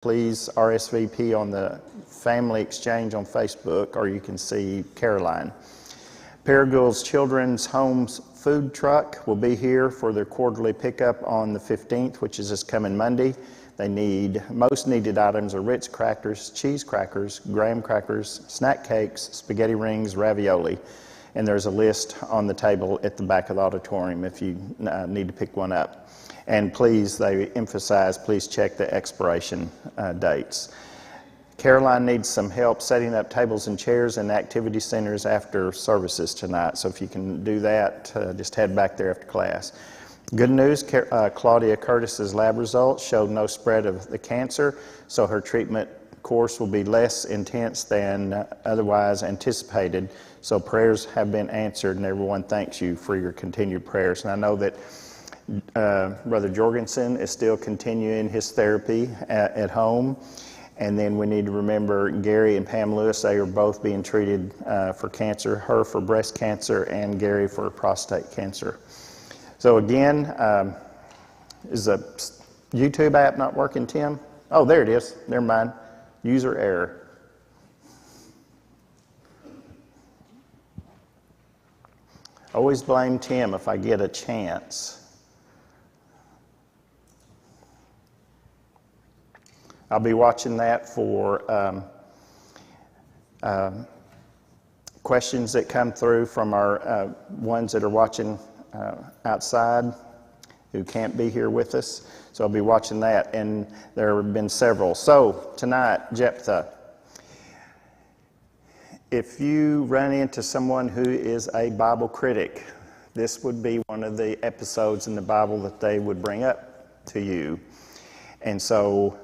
please RSVP on the Family Exchange on Facebook, or you can see Caroline. Paragoul's Children's Homes food truck will be here for their quarterly pickup on the 15th, which is this coming Monday. They need, most needed items are Ritz crackers, cheese crackers, graham crackers, snack cakes, spaghetti rings, ravioli. And there's a list on the table at the back of the auditorium if you need to pick one up. And please, they emphasize, please check the expiration dates. Caroline needs some help setting up tables and chairs in the activity centers after services tonight. So if you can do that, just head back there after class. Good news, Claudia Curtis's lab results showed no spread of the cancer, so her treatment course will be less intense than otherwise anticipated. So prayers have been answered, and everyone thanks you for your continued prayers. And I know that Brother Jorgensen is still continuing his therapy at home. And then we need to remember Gary and Pam Lewis. They are both being treated for cancer, her for breast cancer and Gary for prostate cancer. So again, is the YouTube app not working, Tim? Oh, there it is. Never mind. User error. Always blame Tim if I get a chance. I'll be watching that for questions that come through from our ones that are watching outside who can't be here with us. So I'll be watching that, and there have been several. So tonight, Jephthah. If you run into someone who is a Bible critic, this would be one of the episodes in the Bible that they would bring up to you. And so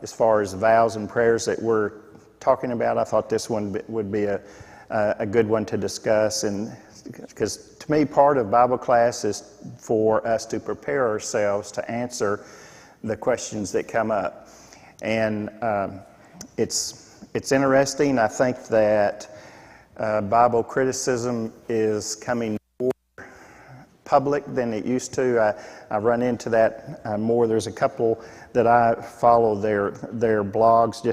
as far as vows and prayers that we're talking about, I thought this one would be a good one to discuss. And because to me, part of Bible class is for us to prepare ourselves to answer the questions that come up. And it's interesting. I think that Bible criticism is coming public than it used to. I run into that more. There's a couple that I follow their blogs.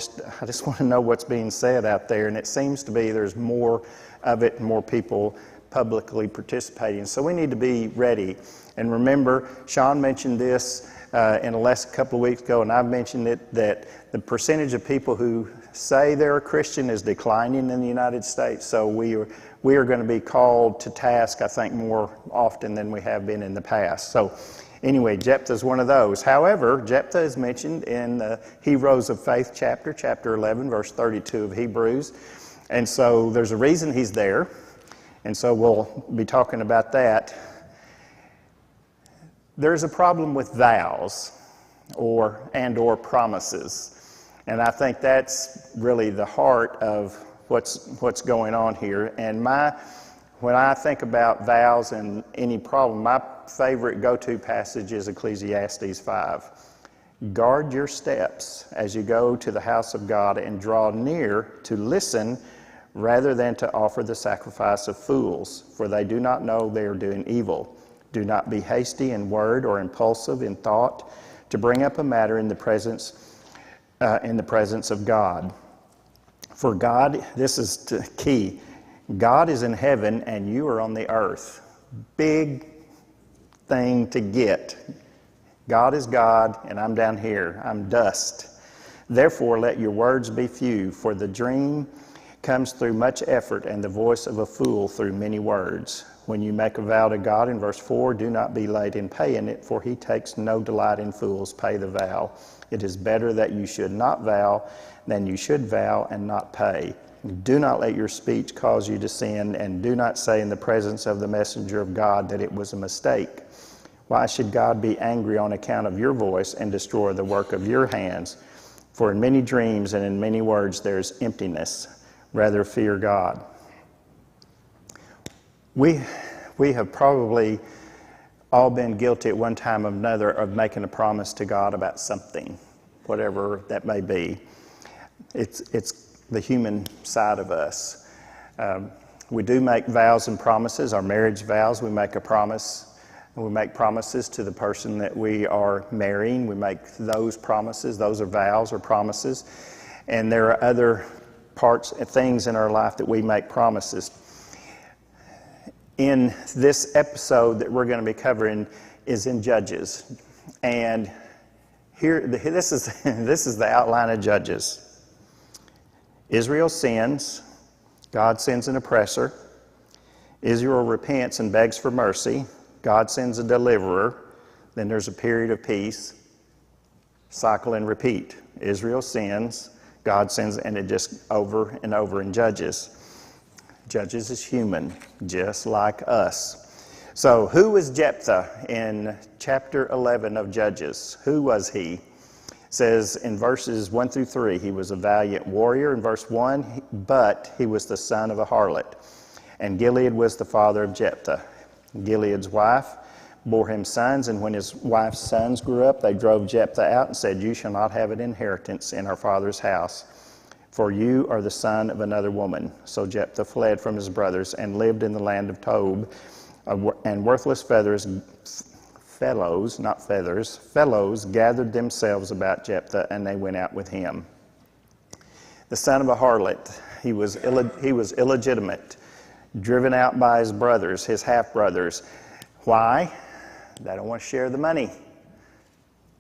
I just want to know what's being said out there, and it seems to be there's more of it and more people publicly participating. So we need to be ready. And remember, Sean mentioned this in a lesson a couple of weeks ago, and I've mentioned it, that the percentage of people who say they're a Christian is declining in the United States. So we are going to be called to task, I think, more often than we have been in the past. So anyway, Jephthah is one of those. However, Jephthah is mentioned in the Heroes of Faith chapter 11, verse 32 of Hebrews. And so there's a reason he's there. And so we'll be talking about that. There's a problem with vows or promises. And I think that's really the heart of what's going on here. And when I think about vows and any problem, my favorite go-to passage is Ecclesiastes 5. Guard your steps as you go to the house of God, and draw near to listen rather than to offer the sacrifice of fools, for they do not know they are doing evil. Do not be hasty in word or impulsive in thought to bring up a matter in the presence of God. For God, this is the key, God is in heaven and you are on the earth. Big thing to get. God is God and I'm down here. I'm dust. Therefore, let your words be few, for the dream comes through much effort and the voice of a fool through many words. When you make a vow to God, in verse 4, do not be late in paying it, for he takes no delight in fools. Pay the vow. It is better that you should not vow than you should vow and not pay. Do not let your speech cause you to sin, and do not say in the presence of the messenger of God that it was a mistake. Why should God be angry on account of your voice and destroy the work of your hands? For in many dreams and in many words there is emptiness. Rather fear God. We have probably all been guilty at one time or another of making a promise to God about something, whatever that may be. It's the human side of us. We do make vows and promises. Our marriage vows, we make a promise And we make promises to the person that we are marrying. We make those promises. Those are vows or promises. And there are other parts and things in our life that we make promises. In this episode that we're going to be covering is in Judges. And here, this is the outline of Judges. Israel sins. God sends an oppressor. Israel repents and begs for mercy. God sends a deliverer. Then there's a period of peace. Cycle and repeat. Israel sins. God sends, and it just over and over in Judges. Judges is human, just like us. So who was Jephthah in chapter 11 of Judges? Who was he? It says in verses 1 through 3, he was a valiant warrior. In verse 1, but he was the son of a harlot. And Gilead was the father of Jephthah. Gilead's wife bore him sons, and when his wife's sons grew up, they drove Jephthah out and said, "You shall not have an inheritance in our father's house, for you are the son of another woman." So Jephthah fled from his brothers and lived in the land of Tob, and worthless fellows gathered themselves about Jephthah, and they went out with him. The son of a harlot, he was illegitimate, driven out by his brothers, his half-brothers. Why? They don't want to share the money.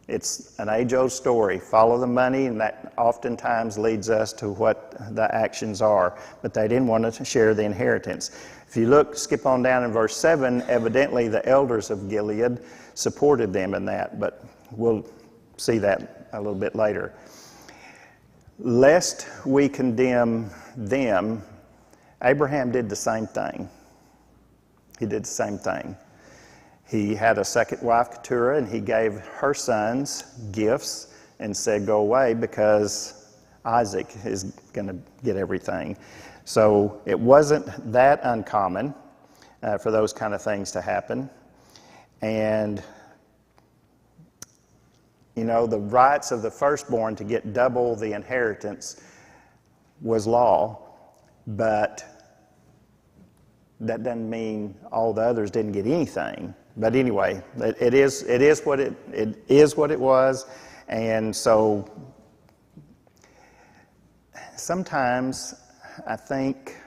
It's an age-old story. Follow the money, and that oftentimes leads us to what the actions are. But they didn't want to share the inheritance. If you skip on down in verse 7, evidently the elders of Gilead supported them in that, but we'll see that a little bit later. Lest we condemn them, Abraham did the same thing. He did the same thing. He had a second wife, Keturah, and he gave her sons gifts and said, "Go away, because Isaac is going to get everything." So it wasn't that uncommon for those kind of things to happen. And, you know, the rights of the firstborn to get double the inheritance was law, but that doesn't mean all the others didn't get anything. But anyway, it is what it was, and so sometimes I think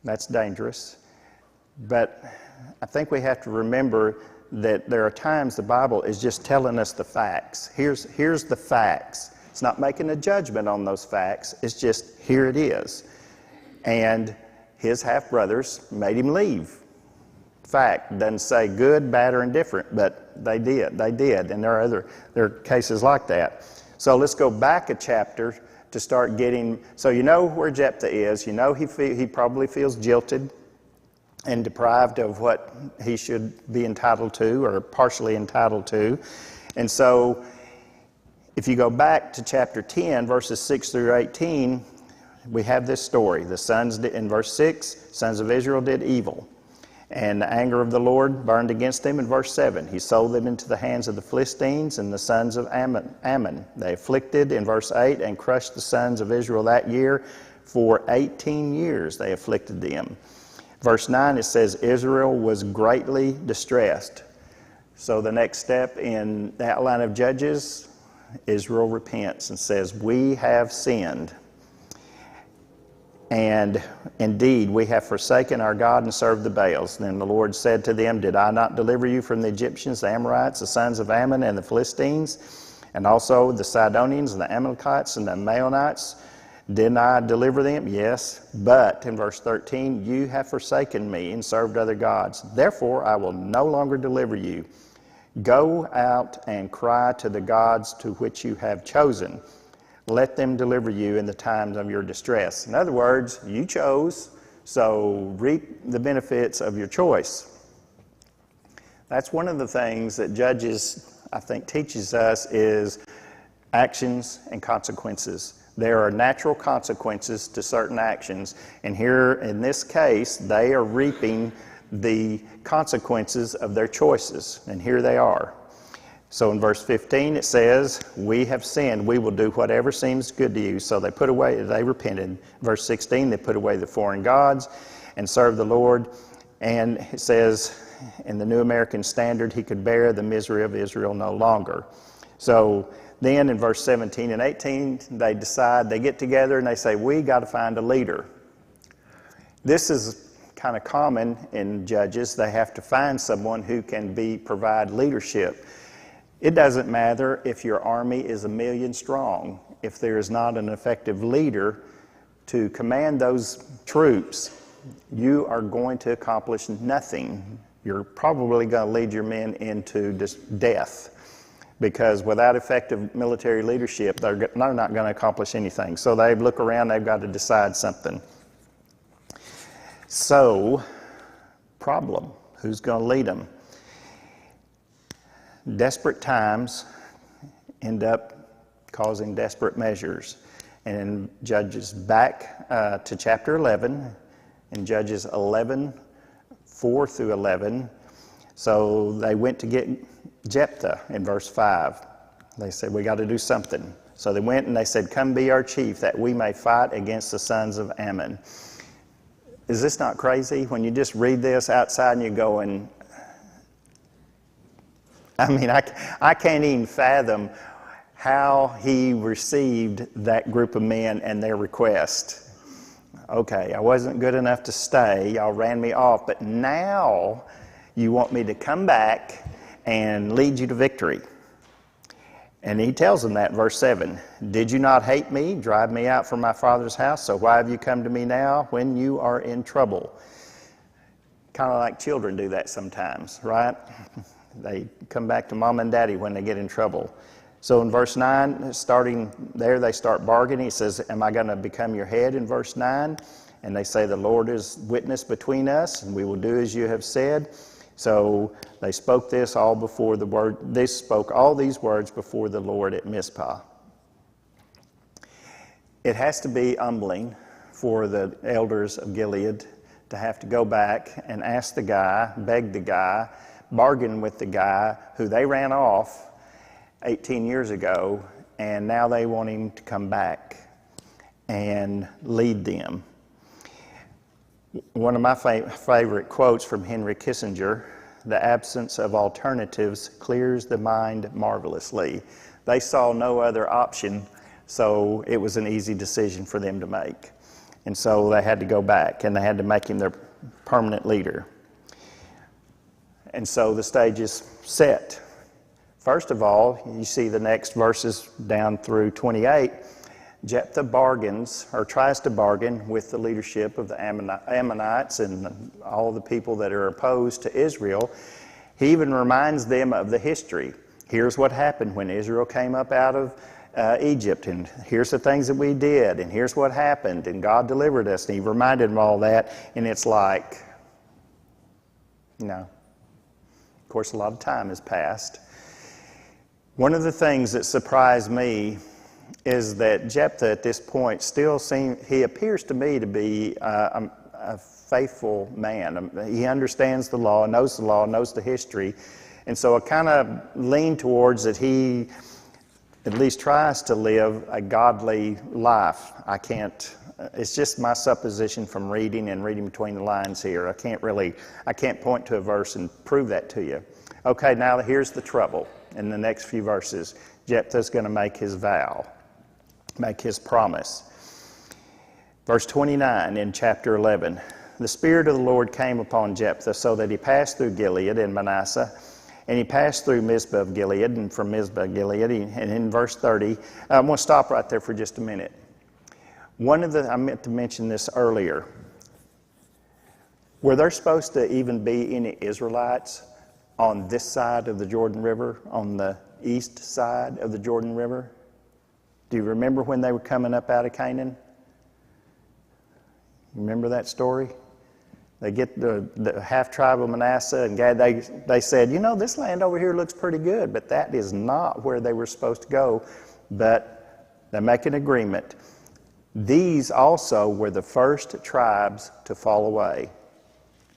that's dangerous. But I think we have to remember that there are times the Bible is just telling us the facts. Here's the facts. It's not making a judgment on those facts. It's just here it is, and his half-brothers made him leave. Fact, doesn't say good, bad, or indifferent, but they did, and there are cases like that. So let's go back a chapter to start getting, so you know where Jephthah is. You know he probably feels jilted and deprived of what he should be entitled to, or partially entitled to. And so if you go back to chapter 10, verses 6 through 18, we have this story. The sons in verse 6, sons of Israel did evil, and the anger of the Lord burned against them. In verse 7, he sold them into the hands of the Philistines and the sons of Ammon. They afflicted, in verse 8, and crushed the sons of Israel that year. For 18 years they afflicted them. Verse 9, it says, Israel was greatly distressed. So the next step in the outline of Judges, Israel repents and says, we have sinned. And indeed, we have forsaken our God and served the Baals. Then the Lord said to them, did I not deliver you from the Egyptians, the Amorites, the sons of Ammon, and the Philistines, and also the Sidonians, and the Amalekites, and the Maonites? Didn't I deliver them? Yes. But, in verse 13, you have forsaken me and served other gods. Therefore, I will no longer deliver you. Go out and cry to the gods to which you have chosen. Let them deliver you in the times of your distress. In other words, you chose, so reap the benefits of your choice. That's one of the things that Judges, I think, teaches us is actions and consequences. There are natural consequences to certain actions, and here in this case, they are reaping the consequences of their choices, and here they are. So in verse 15 it says, we have sinned, we will do whatever seems good to you. So they repented. Verse 16, they put away the foreign gods and served the Lord. And it says in the New American Standard, he could bear the misery of Israel no longer. So then in verse 17 and 18, they get together and they say, we got to find a leader. This is kind of common in Judges. They have to find someone who can provide leadership. It doesn't matter if your army is 1,000,000 strong. If there is not an effective leader to command those troops, you are going to accomplish nothing. You're probably going to lead your men into death, because without effective military leadership, they're not going to accomplish anything. So they look around, they've got to decide something. So, problem, who's going to lead them? Desperate times end up causing desperate measures. And in Judges back to chapter 11, in Judges 11, 4 through 11, so they went to get Jephthah in verse 5. They said, we got to do something. So they went and they said, come be our chief that we may fight against the sons of Ammon. Is this not crazy? When you just read this outside and you're going, I can't even fathom how he received that group of men and their request. Okay, I wasn't good enough to stay. Y'all ran me off, but now you want me to come back and lead you to victory. And he tells them that in verse 7. Did you not hate me, drive me out from my father's house? So why have you come to me now when you are in trouble? Kind of like children do that sometimes, right? They come back to mom and daddy when they get in trouble. So in verse 9, starting there, they start bargaining. He says, am I going to become your head in verse 9? And they say, the Lord is witness between us, and we will do as you have said. So they spoke this all before the word. They spoke all these words before the Lord at Mizpah. It has to be humbling for the elders of Gilead to have to go back and ask the guy, beg the guy, bargain with the guy who they ran off 18 years ago, and now they want him to come back and lead them. One of my favorite quotes from Henry Kissinger, the absence of alternatives clears the mind marvelously. They saw no other option, so it was an easy decision for them to make. And so they had to go back, and they had to make him their permanent leader. And so the stage is set. First of all, you see the next verses down through 28, Jephthah bargains, or tries to bargain with the leadership of the Ammonites and all the people that are opposed to Israel. He even reminds them of the history. Here's what happened when Israel came up out of Egypt, and here's the things that we did, and here's what happened, and God delivered us. And he reminded them all that, and it's like, no. Of course, a lot of time has passed. One of the things that surprised me is that Jephthah at this point he appears to me to be a faithful man. He understands the law, knows the history. And so I kind of lean towards that he at least tries to live a godly life. It's just my supposition from reading between the lines here. I can't point to a verse and prove that to you. Okay, now here's the trouble. In the next few verses, Jephthah's going to make his vow, make his promise. Verse 29 in chapter 11, the Spirit of the Lord came upon Jephthah so that he passed through Gilead and Manasseh, and he passed through Mizpah of Gilead, and from Mizpah of Gilead, and in verse 30, I'm going to stop right there for just a minute. I meant to mention this earlier. Were there supposed to even be any Israelites on this side of the Jordan River, on the east side of the Jordan River? Do you remember when they were coming up out of Canaan? Remember that story? They get the half-tribe of Manasseh and Gad. They said, this land over here looks pretty good, but that is not where they were supposed to go. But they make an agreement. These also were the first tribes to fall away,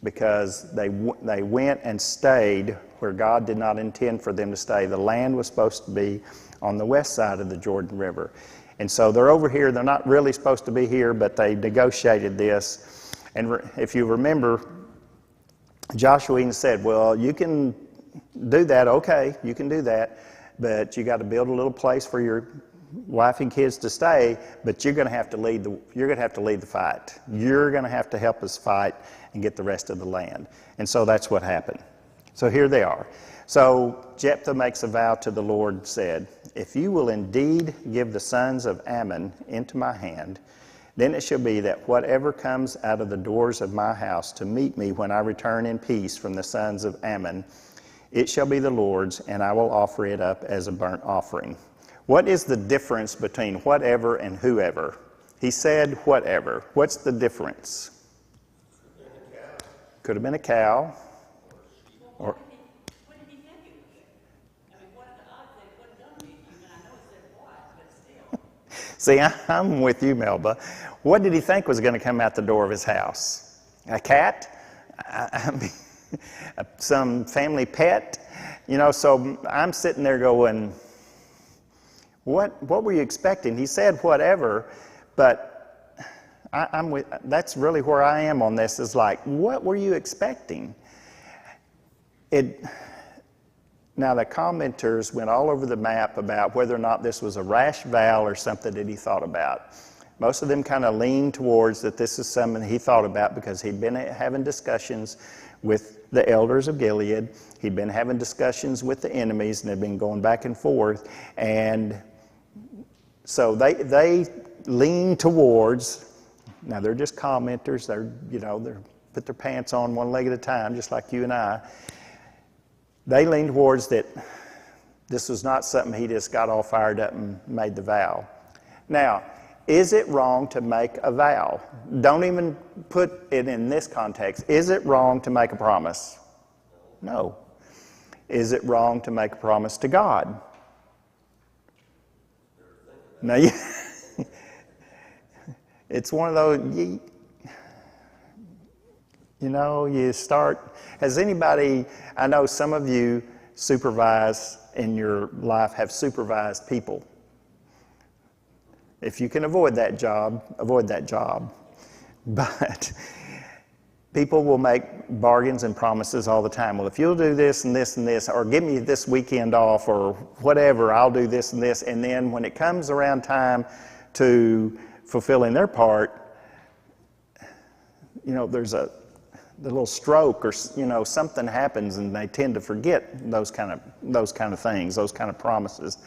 because they went and stayed where God did not intend for them to stay. The land was supposed to be on the west side of the Jordan River. And so they're over here. They're not really supposed to be here, but they negotiated this. And if you remember, Joshua even said, well, you can do that, okay, you can do that, but you got to build a little place for your wife and kids to stay, but you're going to have to lead the fight. You're going to have to help us fight and get the rest of the land. And so that's what happened. So here they are. So Jephthah makes a vow to the Lord and said, if you will indeed give the sons of Ammon into my hand, then it shall be that whatever comes out of the doors of my house to meet me when I return in peace from the sons of Ammon, it shall be the Lord's, and I will offer it up as a burnt offering. What is the difference between whatever and whoever? He said whatever. What's the difference? Could have been a cow. Or What did he think it was? I mean, what the odds that it would have done anything? And I know it said what, but still. See, I'm with you, Melba. What did he think was going to come out the door of his house? A cat? I mean, some family pet? You know, so I'm sitting there going, what were you expecting? He said whatever, but that's really where I am on this, is like, what were you expecting? Now, the commenters went all over the map about whether or not this was a rash vow or something that he thought about. Most of them kind of leaned towards that this is something he thought about because he'd been having discussions with the elders of Gilead. He'd been having discussions with the enemies, and they'd been going back and forth. And so they lean towards, now they're just commenters, they're put their pants on one leg at a time, just like you and I. They lean towards that this was not something he just got all fired up and made the vow. Now, is it wrong to make a vow? Don't even put it in this context. Is it wrong to make a promise? No. Is it wrong to make a promise to God? No, it's one of those, you start, has anybody, I know some of you supervise in your life, have supervised people. If you can avoid that job, avoid that job. But people will make bargains and promises all the time. Well, if you'll do this and this and this, or give me this weekend off, or whatever, I'll do this and this. And then when it comes around time to fulfilling their part, there's the little stroke, or something happens, and they tend to forget those kind of things, those kind of promises.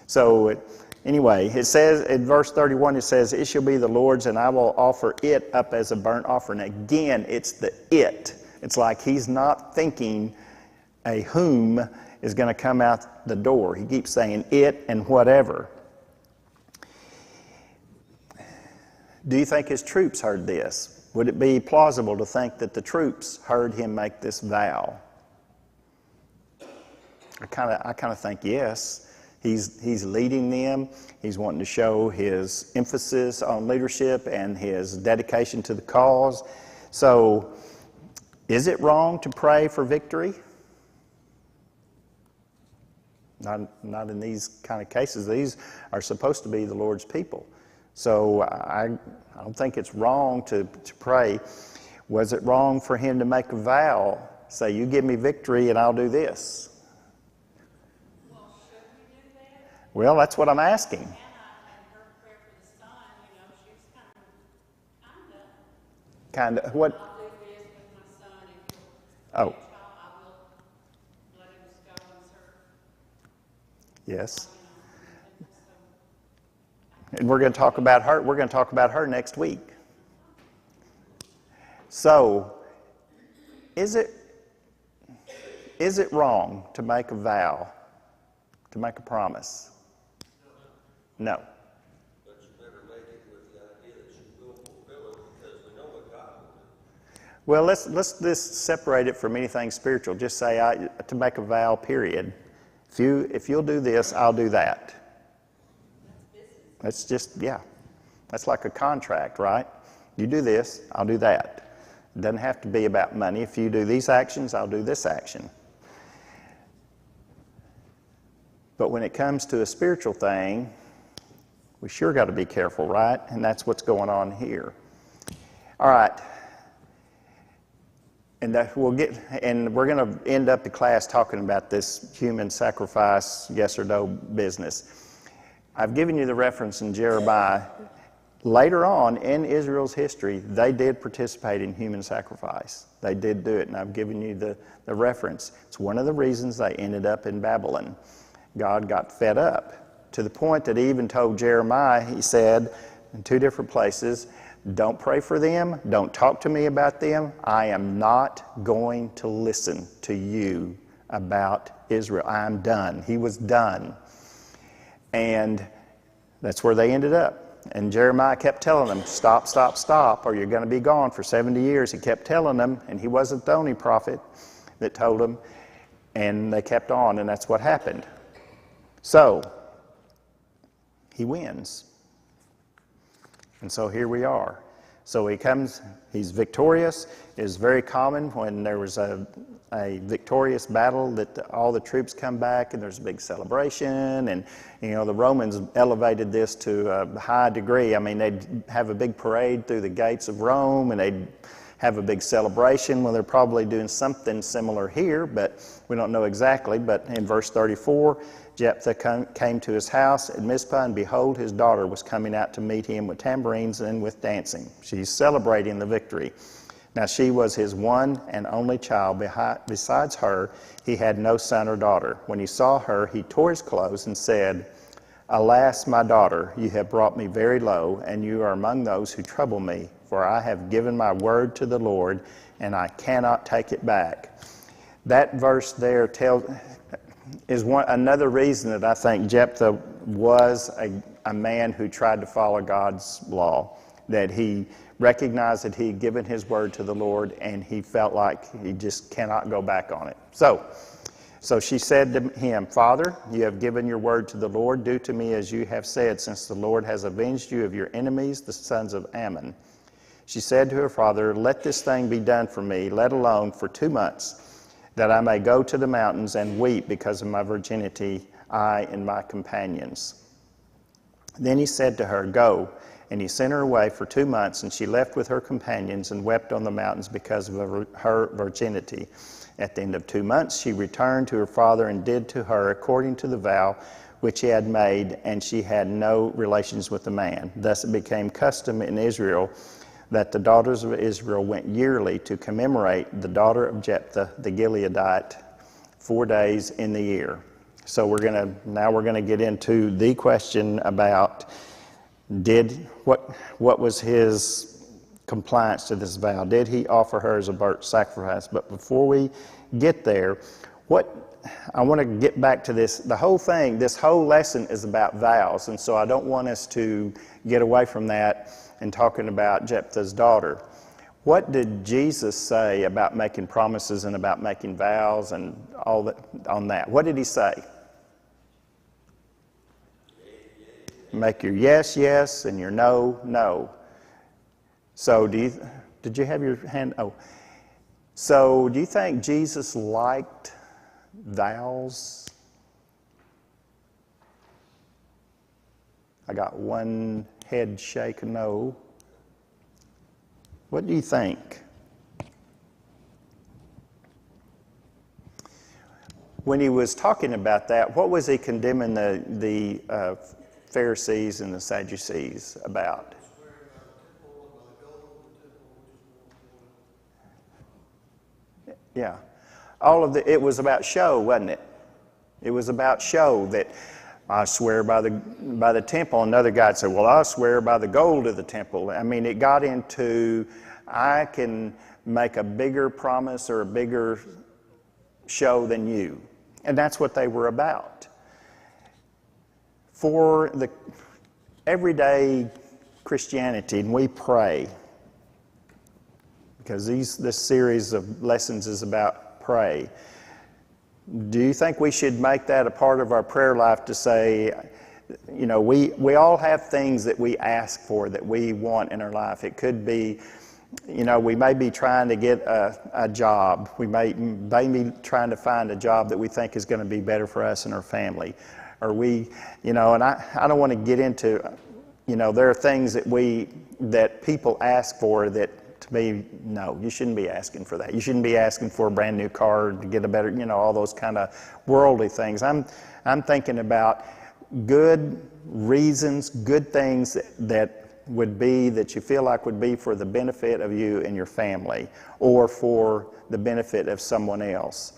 So anyway, it says in verse 31, it says, "It shall be the Lord's, and I will offer it up as a burnt offering." Again, it's the it. It's like he's not thinking a whom is going to come out the door. He keeps saying it and whatever. Do you think his troops heard this? Would it be plausible to think that the troops heard him make this vow? I kind of think yes. He's leading them. He's wanting to show his emphasis on leadership and his dedication to the cause. So, is it wrong to pray for victory? Not in these kind of cases. These are supposed to be the Lord's people. So I don't think it's wrong to pray. Was it wrong for him to make a vow? Say, you give me victory and I'll do this. Well, should we do that? Well, that's what I'm asking. Anna had her prayer for the son, she was Kind of what? I'll do this with my son, if Oh. I will let him go and serve. Yes. And we're going to talk about her. We're going to talk about her next week. So, is it wrong to make a vow, to make a promise? No. But you better make it with the idea that you will fulfill it, because we know what God will do. Well, let's just separate it from anything spiritual. Just say to make a vow. Period. If you'll do this, I'll do that. That's just, that's like a contract, right? You do this, I'll do that. It doesn't have to be about money. If you do these actions, I'll do this action. But when it comes to a spiritual thing, we sure got to be careful, right? And that's what's going on here. All right. And that we're going to end up the class talking about this human sacrifice, yes or no business. I've given you the reference in Jeremiah. Later on in Israel's history, they did participate in human sacrifice. They did do it, and I've given you the reference. It's one of the reasons they ended up in Babylon. God got fed up to the point that he even told Jeremiah, he said in 2 different places, don't pray for them, don't talk to me about them. I am not going to listen to you about Israel. I'm done. He was done. And that's where they ended up. And Jeremiah kept telling them, stop, stop, stop, or you're going to be gone for 70 years. He kept telling them, and he wasn't the only prophet that told them, and they kept on, and that's what happened. So, he wins. And so here we are. So he comes, he's victorious. It is very common when there was a victorious battle that all the troops come back and there's a big celebration. And, the Romans elevated this to a high degree. I mean, they'd have a big parade through the gates of Rome and they'd have a big celebration. Well, they're probably doing something similar here, but we don't know exactly. But in verse 34, Jephthah came to his house at Mizpah, and behold, his daughter was coming out to meet him with tambourines and with dancing. She's celebrating the victory. Now she was his one and only child. Besides her, he had no son or daughter. When he saw her, he tore his clothes and said, Alas, my daughter, you have brought me very low, and you are among those who trouble me. For I have given my word to the Lord, and I cannot take it back. That verse there is another reason that I think Jephthah was a man who tried to follow God's law, that he recognized that he had given his word to the Lord and he felt like he just cannot go back on it. So she said to him, Father, you have given your word to the Lord. Do to me as you have said, since the Lord has avenged you of your enemies, the sons of Ammon. She said to her father, Let this thing be done for me, let alone for 2 months, that I may go to the mountains and weep because of my virginity, I and my companions. Then he said to her, Go. And he sent her away for 2 months, and she left with her companions and wept on the mountains because of her virginity. At the end of 2 months, she returned to her father and did to her according to the vow which he had made, and she had no relations with the man. Thus it became custom in Israel that the daughters of Israel went yearly to commemorate the daughter of Jephthah the Gileadite 4 days in the year. So we're going to get into the question about what was his compliance to this vow? Did he offer her as a burnt sacrifice? But before we get there, I want to get back to this. The whole thing, this whole lesson is about vows, and so I don't want us to get away from that and talking about Jephthah's daughter. What did Jesus say about making promises and about making vows and all that on that? What did he say? Make your yes, yes, and your no, no. So did you have your hand? Oh. So do you think Jesus liked vows? I got one head shake, no. What do you think? When he was talking about that, what was he condemning the Pharisees and the Sadducees about? Yeah. It was about show, wasn't it? It was about show, that I swear by the temple. Another guy would say, well, I swear by the gold of the temple. I mean, it got into, I can make a bigger promise or a bigger show than you. And that's what they were about. For the everyday Christianity, and we pray, because this series of lessons is about pray. Do you think we should make that a part of our prayer life to say, we all have things that we ask for, that we want in our life. It could be, we may be trying to get a job. We may be trying to find a job that we think is going to be better for us and our family. Or and I don't want to get into, there are things that people ask for that To me, no, you shouldn't be asking for that. You shouldn't be asking for a brand new car to get a better, all those kind of worldly things. I'm thinking about good reasons, good things that would be, that you feel like would be for the benefit of you and your family, or for the benefit of someone else.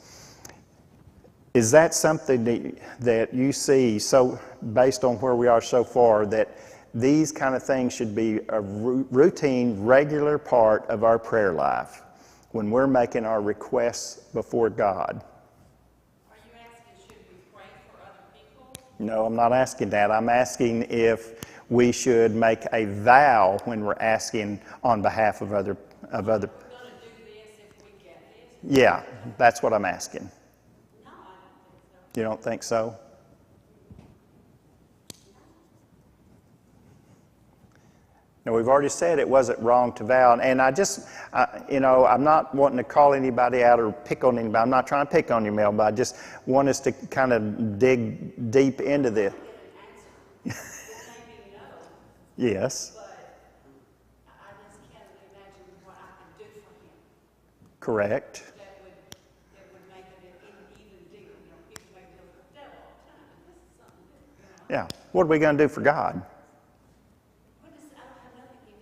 Is that something that you see, so based on where we are so far, that these kind of things should be a routine, regular part of our prayer life when we're making our requests before God? Are you asking, should we pray for other people? No, I'm not asking that. I'm asking if we should make a vow when we're asking on behalf of other. We're going to do this if we get this? Yeah, that's what I'm asking. No, I don't think so. You don't think so? Now, we've already said it wasn't wrong to vow, and I'm not wanting to call anybody out or pick on anybody. I'm not trying to pick on you, Mel, but I just want us to kind of dig deep into this. Yes. But I just can't imagine what I can do for him Correct. that would make it an even deeper. People may be like, that all the time, but this is something different. Yeah. What are we going to do for God? I don't have nothing he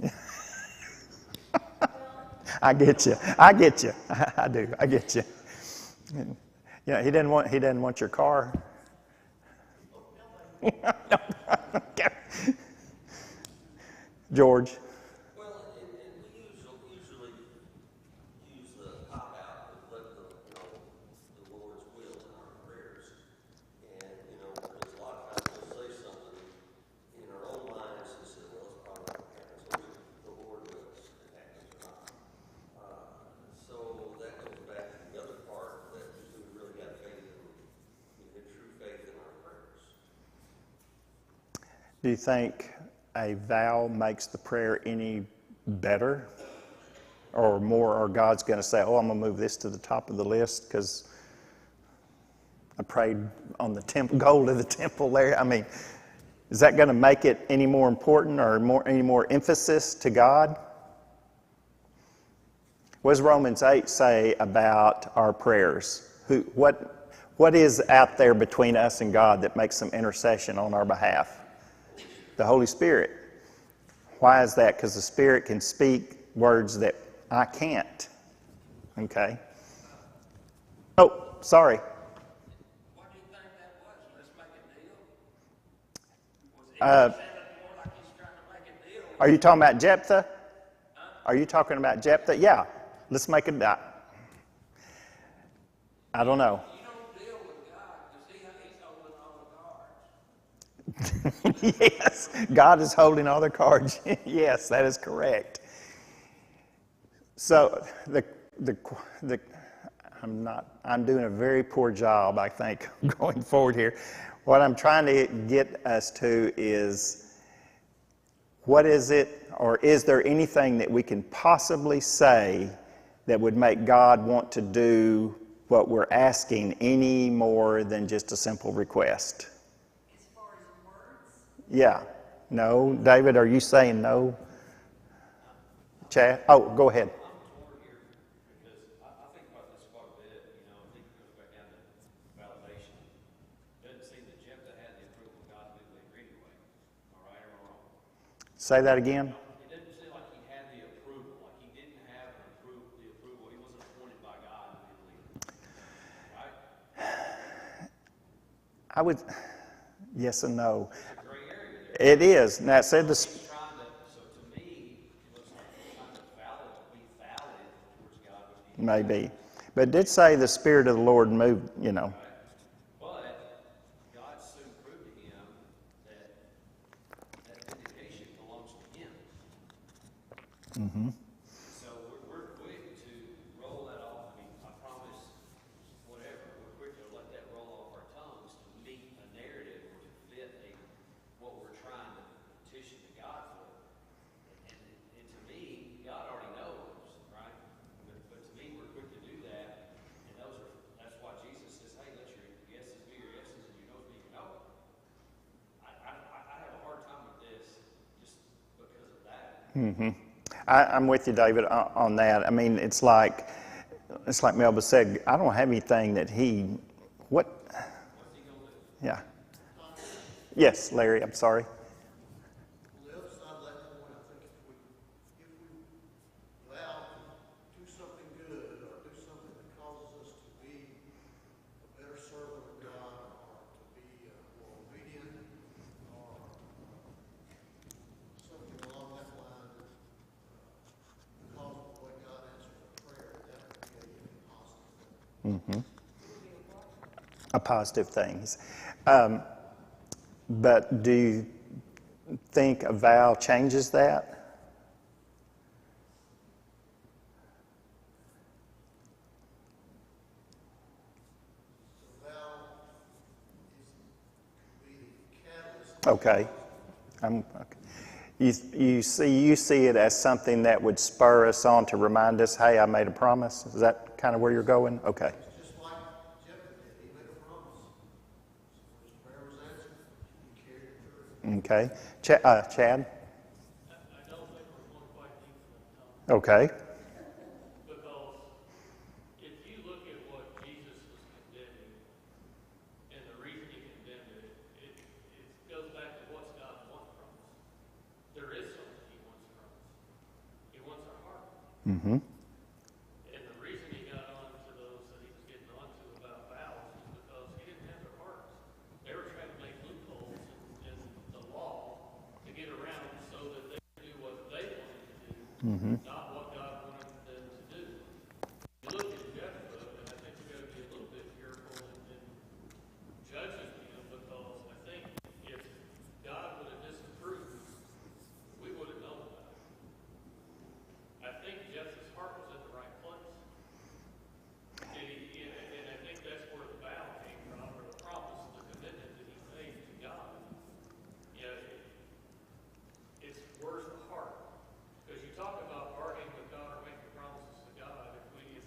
needs. I get you. I get you. I do. I get you. Yeah, he didn't want your car. George. Well, and we usually use the cop out and let the Lord's will in our prayers. And, because a lot of times we'll say something in our own minds and say, well, it's probably not going to happen. So the Lord wills if it happens or not. So that goes back to the other part, that we really got faith in true faith in our prayers. Do you think a vow makes the prayer any better or more, or God's going to say, oh, I'm going to move this to the top of the list because I prayed on the goal of the temple there? I mean, is that going to make it any more important or any more emphasis to God? What does Romans 8 say about our prayers? What is out there between us and God that makes some intercession on our behalf? The Holy Spirit. Why is that? Because the Spirit can speak words that I can't. Okay? Oh, sorry. What do you think that was? Let's make a deal. Was he sounded more like he's trying to make a deal? Are you talking about Jephthah? Are you talking about Jephthah? Yeah. Let's make a... I don't know. You don't deal with God because he's holding all the cards. Yes, God is holding all the cards. Yes, that is correct. So I'm doing a very poor job, I think, going forward here. What I'm trying to get us to is, what is it, or is there anything that we can possibly say that would make God want to do what we're asking any more than just a simple request? As far as words, Yeah. No. David, are you saying no? Chad? Oh, go ahead. I'm torn here because I think about this quite a bit. I think it goes back down to validation. It doesn't seem that Jephthah had the approval of God to move the anyway. Am I right or wrong? Say that again. It doesn't seem like he had the approval. Like he didn't have the approval. He wasn't appointed by God to be the leader. Right? I would. Yes and no. It's a gray area there. It is. Now it said this. He's trying to. So to me, it looks like he's trying to be valid towards God, which he Maybe, but it did say the Spirit of the Lord moved. But God soon proved to him that vindication belongs to him. So we're quick to roll that off. I mean, I promise, whatever. We're quick to let that roll off our tongues to meet a narrative or to fit what we're trying to petition to God for. And to me, God already knows, right? But to me, we're quick to do that. And that's why Jesus says, hey, let your yeses be your yeses and your no's be your no. I have a hard time with this just because of that. I'm with you, David, on that. I mean, it's like Melba said, I don't have anything that what? Yeah. Yes, Larry, I'm sorry. On the other side of that coin, I think if we allow to do something good or do something that causes us to be a better servant of God or to be more obedient or something along that line because of the way God answers our prayer, that would be a positive thing. A positive things. But do you think a vow changes that? The vow could be the catalyst. Okay. Okay. You see it as something that would spur us on to remind us, hey, I made a promise? Is that kind of where you're going? Okay. Just like Jephthah did, he made a promise. So his prayer was answered, he carried it through. Okay. Chad? I don't think we're going quite deep enough, Tom, Okay. because if you look at what Jesus was condemning, and the reason he condemned it, it goes back to what's God want from us. There is something he wants from us. He wants our heart. Mm-hmm. And the reason he got on to those that he was getting on to about vows is because he didn't have their hearts. They were trying to make loopholes in the law to get around so that they could do what they wanted to do, not what God wanted them to do. You look at Jephthah, and I think we got to be a little bit careful in judging him, because I think if God would have disapproved, we would have known about it. I think Jephthah's heart was in the right place. And I think that's where the vow came from, or the promise, the commitment that he made to God. You know, it's where's the heart? Because you talk about bargaining with God or making promises to God. If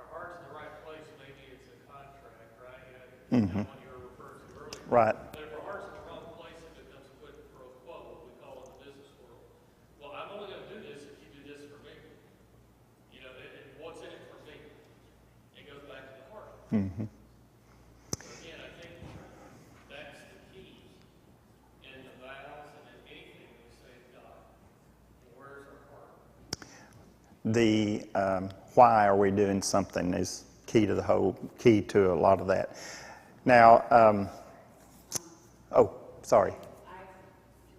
our heart's in the right place, maybe it's a contract, right? You know, the one you were referring to earlier. Right. But if our heart's in the wrong place, it becomes a quid pro quo, what we call in the business world. Well, I'm only going to do this if you do this for me. You know, and what's in it for me? It goes back to the heart. Mm-hmm. So again, I think that's the key in the vows and in anything we say to God. Where's our heart? The why are we doing something is key to a lot of that. Now, sorry. To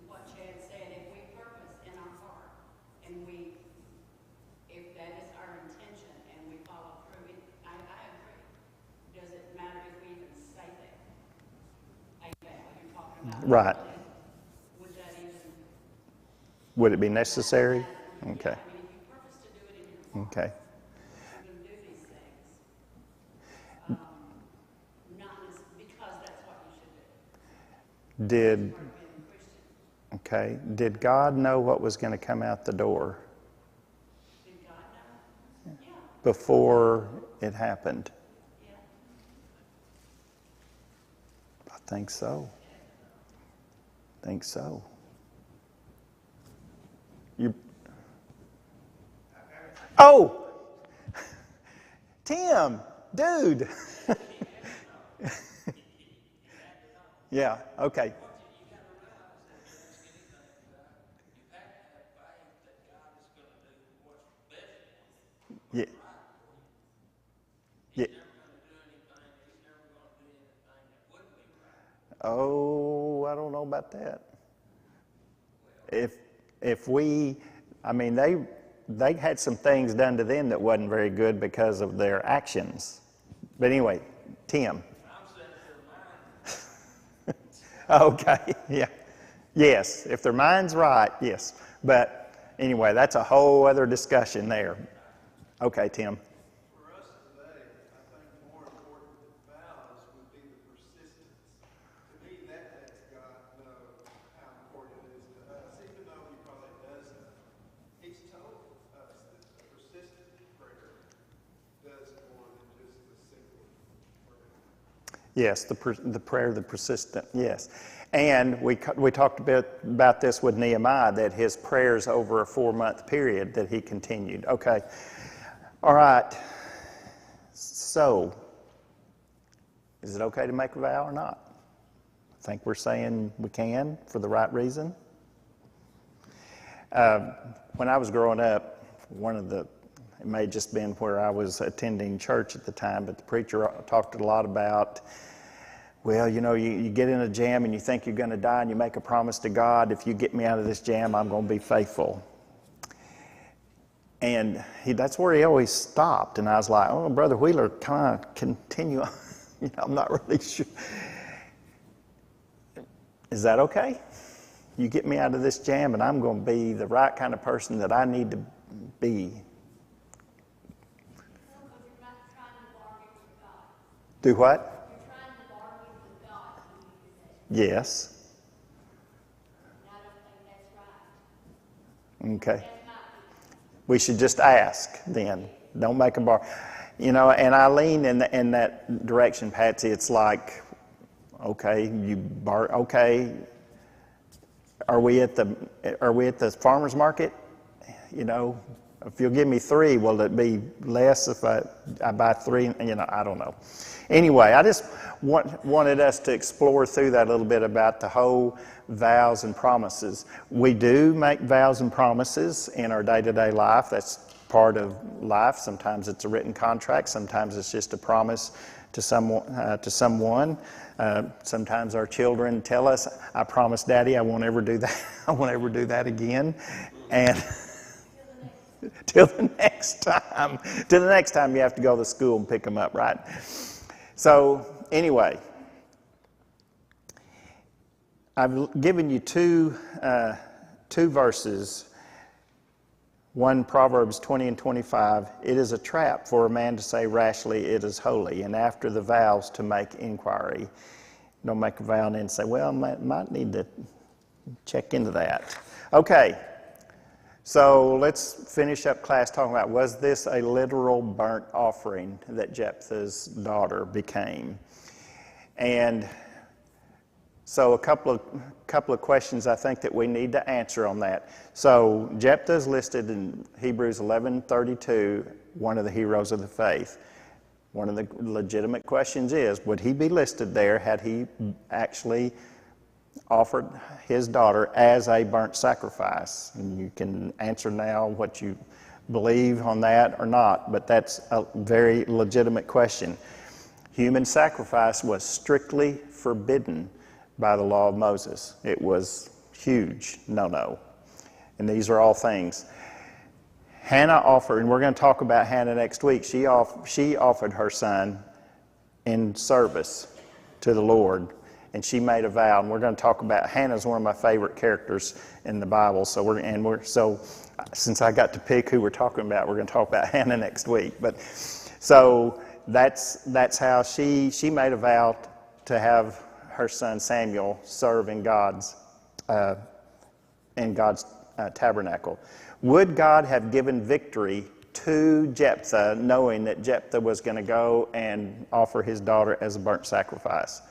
what Chad said, if we purpose in our heart, and if that is our intention, and we follow through, I agree. Does it matter if we even say that? A vow, you're talking about. Right. Would that even? Would it be necessary? Yeah, Okay. I mean, if you purpose to do it in your heart. Okay. You're going to do these things. Not because that's what you should do. Did Part of being a Christian. Okay. Did God know what was going to come out the door Did God know? Yeah, before it happened? yeah. I think so. You. Oh, Tim, dude. Yeah. Okay. Yeah. Yeah. Oh, I don't know about that. If we, I mean, they had some things done to them that wasn't very good because of their actions. But anyway, Tim. Okay. Yeah. Yes. If their mind's right, yes. But anyway, that's a whole other discussion there. Okay, Tim. For us today, I think more important than vows would be the persistence. To me, that lets God know how important it is to us, even though He probably does know. He's told us that a persistent prayer does more than just a single prayer. Yes, the prayer of the persistent, yes. And we talked a bit about this with Nehemiah, that his prayers over a 4-month period that he continued. Okay. All right. So, is it okay to make a vow or not? I think we're saying we can for the right reason. When I was growing up, it may have just been where I was attending church at the time, but the preacher talked a lot about, well, you get in a jam and you think you're going to die and you make a promise to God, if you get me out of this jam, I'm going to be faithful. And that's where he always stopped. And I was like, oh, Brother Wheeler, kind of continue on. I'm not really sure. Is that okay? You get me out of this jam and I'm going to be the right kind of person that I need to be. Do what? You're trying to bargain with God. Yes. And I don't think that's right. Okay. We should just ask then. Don't make a bar. And I lean in that direction, Patsy. It's like, okay, okay. Are we at the farmer's market? If you'll give me 3, will it be less if I buy 3? I don't know. Anyway, I just wanted us to explore through that a little bit about the whole vows and promises. We do make vows and promises in our day-to-day life. That's part of life. Sometimes it's a written contract. Sometimes it's just a promise to someone. Sometimes our children tell us, I promise Daddy I won't ever do that. I won't ever do that again. And till the next time you have to go to school and pick them up, right? So anyway, I've given you two verses. One, Proverbs 20 and 25. It is a trap for a man to say rashly, it is holy, and after the vows to make inquiry. Don't make a vow and then say, well, I might need to check into that. Okay, so let's finish up class talking about, was this a literal burnt offering that Jephthah's daughter became? And so a couple of questions I think that we need to answer on that. So Jephthah is listed in Hebrews 11:32, one of the heroes of the faith. One of the legitimate questions is, would he be listed there had he actually offered his daughter as a burnt sacrifice? And you can answer now what you believe on that or not, but that's a very legitimate question. Human sacrifice was strictly forbidden by the law of Moses. It was huge no-no. And these are all things. Hannah offered, and we're going to talk about Hannah next week, she offered her son in service to the Lord, and she made a vow. And we're going to talk about, Hannah's one of my favorite characters in the Bible, so since I got to pick who we're talking about, we're going to talk about Hannah next week. But so that's how she made a vow to have her son Samuel serve in God's tabernacle. Would God have given victory to Jephthah, knowing that Jephthah was going to go and offer his daughter as a burnt sacrifice?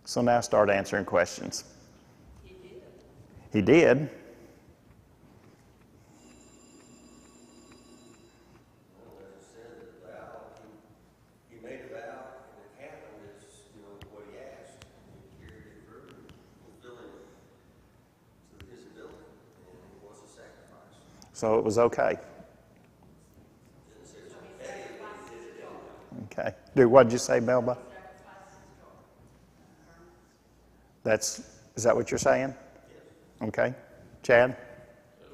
So now start answering questions. He did. He did. So it was okay. Okay. What did you say, Melba? Is that what you're saying? Okay. Chad? So,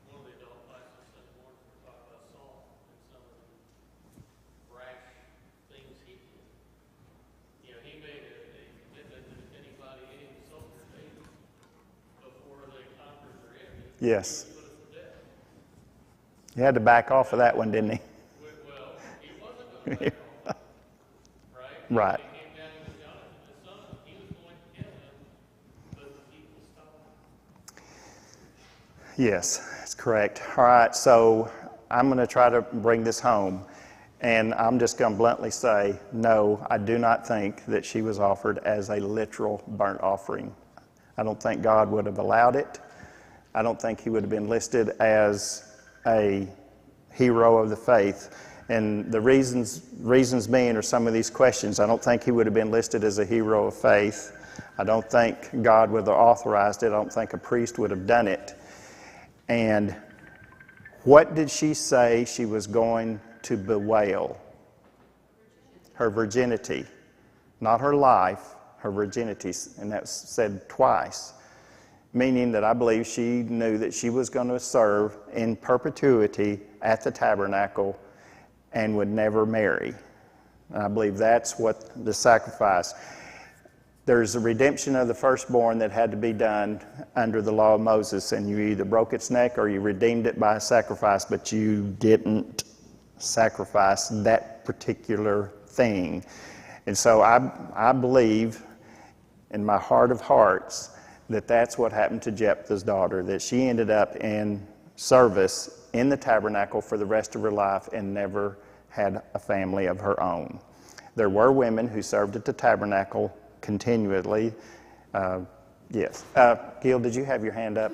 one of the adult classes this morning, we talked about Saul and some of the rash things he did. He made a commitment that if anybody, any soldier, before they conquered their enemy, Yes. he would put us to death. He had to back off of that one, didn't he? Well, he wasn't going to back off, right? Right. He came down to Jonathan, his son, he was going to kill him, but the people stopped him. Yes, that's correct. All right, so I'm going to try to bring this home. And I'm just going to bluntly say, no, I do not think that she was offered as a literal burnt offering. I don't think God would have allowed it. I don't think he would have been listed as a hero of the faith. And the reasons being are some of these questions. I don't think he would have been listed as a hero of faith. I don't think God would have authorized it. I don't think a priest would have done it. And what did she say she was going to bewail? Her virginity. Not her life, her virginity. And that's said twice. Meaning that I believe she knew that she was going to serve in perpetuity at the tabernacle and would never marry. And I believe that's what the sacrifice. There's a redemption of the firstborn that had to be done under the law of Moses, and you either broke its neck or you redeemed it by a sacrifice, but you didn't sacrifice that particular thing. And so I believe in my heart of hearts that that's what happened to Jephthah's daughter, that she ended up in service in the tabernacle for the rest of her life and never had a family of her own. There were women who served at the tabernacle continually. Yes. Gil, did you have your hand up?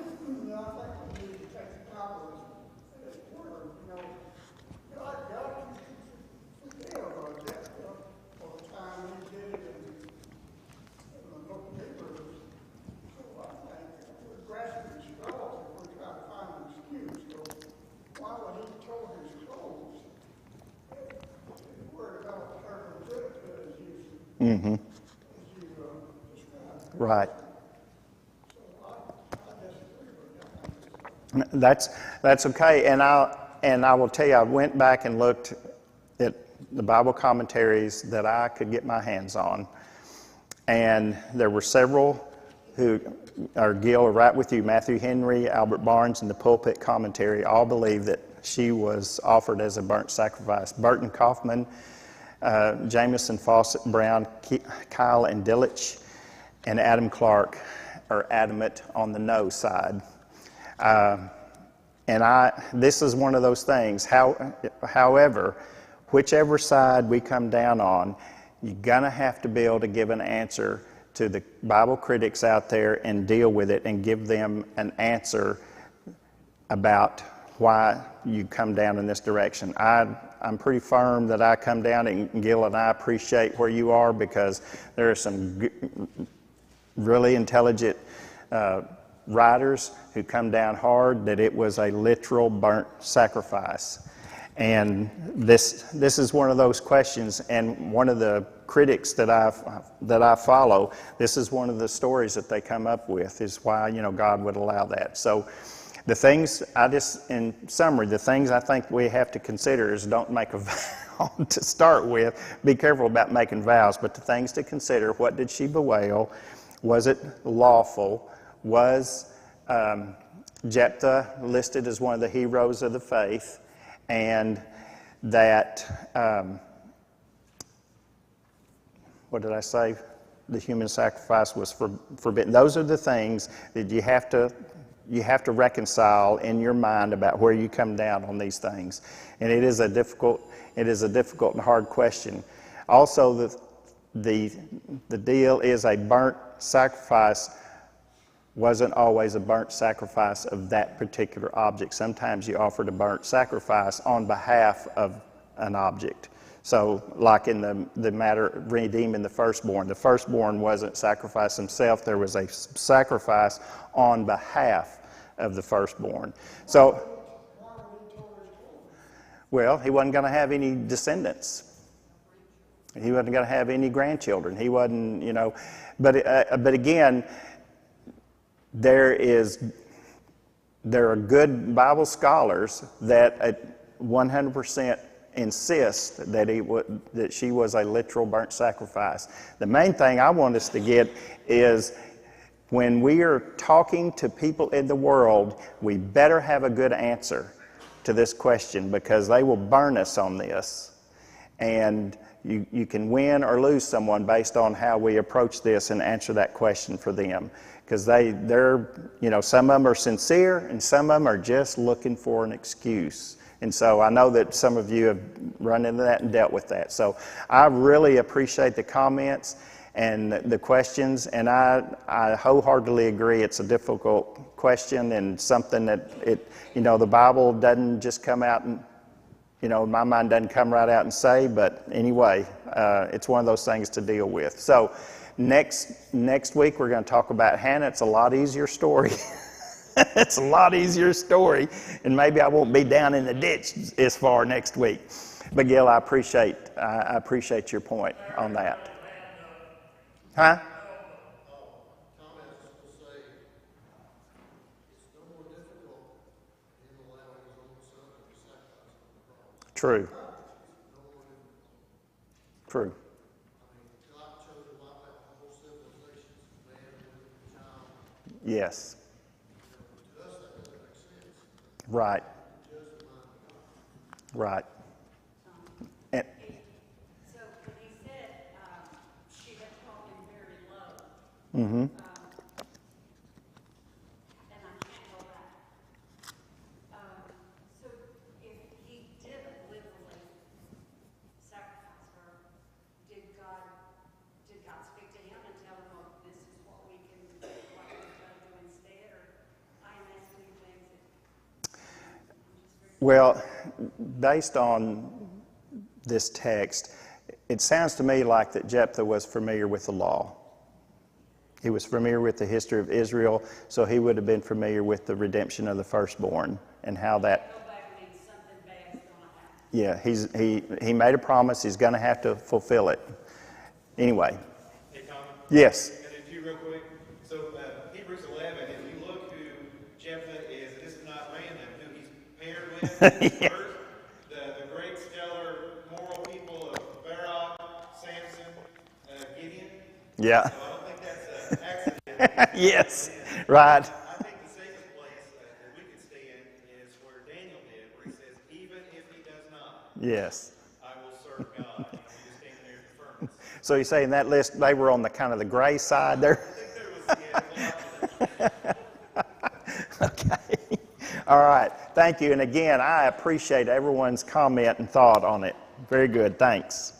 Mm-hmm. Right. That's okay, and I will tell you, I went back and looked at the Bible commentaries that I could get my hands on, and there were several who are Gil are right with you. Matthew Henry, Albert Barnes, and the Pulpit Commentary all believe that she was offered as a burnt sacrifice. Burton Kaufman, Jameson, Fawcett, Brown, Kyle, and Dillich, and Adam Clark are adamant on the no side. This is one of those things. However, whichever side we come down on, you're going to have to be able to give an answer to the Bible critics out there and deal with it and give them an answer about why you come down in this direction. I'm pretty firm that I come down, and Gil and I appreciate where you are, because there are some really intelligent writers who come down hard that it was a literal burnt sacrifice. And this is one of those questions, and one of the critics that I follow, this is one of the stories that they come up with, is why God would allow that. So the things in summary, the things I think we have to consider is don't make a vow to start with. Be careful about making vows, but the things to consider: what did she bewail? Was it lawful? Was Jephthah listed as one of the heroes of the faith? And that, what did I say? The human sacrifice was forbidden. Those are the things that you have to reconcile in your mind about where you come down on these things. And it is a difficult and hard question. Also, the deal is a burnt sacrifice wasn't always a burnt sacrifice of that particular object. Sometimes you offered a burnt sacrifice on behalf of an object. So like in the matter redeeming the firstborn wasn't sacrificed himself. There was a sacrifice on behalf of the firstborn. So, well, he wasn't going to have any descendants. He wasn't going to have any grandchildren. He wasn't, but again, there are good Bible scholars that 100% insist that she was a literal burnt sacrifice. The main thing I want us to get is, when we are talking to people in the world, we better have a good answer to this question, because they will burn us on this. And you can win or lose someone based on how we approach this and answer that question for them. Because they're some of them are sincere, and some of them are just looking for an excuse. And so I know that some of you have run into that and dealt with that. So I really appreciate the comments and the questions, and I wholeheartedly agree it's a difficult question and something that the Bible doesn't just come out and, my mind doesn't come right out and say, but anyway, it's one of those things to deal with. So next week we're going to talk about Hannah. It's a lot easier story. It's a lot easier story, and maybe I won't be down in the ditch as far next week. But Gil, I appreciate your point on that. Huh? True. True. Yes. Right. Right. And, So when he said, she had called him very low. mm-hmm. And I can't go back. So if he didn't literally sacrifice her, did God speak to him and tell him, oh, this is what we can do instead? Or I am asking you things that Well, based on this text, it sounds to me like that Jephthah was familiar with the law. He was familiar with the history of Israel, so he would have been familiar with the redemption of the firstborn and how that. go back and means something bad's gonna happen. Yeah, he made a promise. He's going to have to fulfill it. Anyway. Hey, Tom. Yes. And then two real quick. So Hebrews 11, if you look who Jephthah is, and this is not random, who he's paired with in this Yeah. verse, the great stellar moral people of Barak, Samson, Gideon. Yeah. So I don't think that's an accident. Yes. Right. I think the safest place that we could stay in is where Daniel did, where he says, even if he does not, Yes. I will serve God. We just stand there in firmness. So you say in that list they were on the kind of the gray side there? I think there was, Okay. All right. Thank you. And again, I appreciate everyone's comment and thought on it. Very good. Thanks.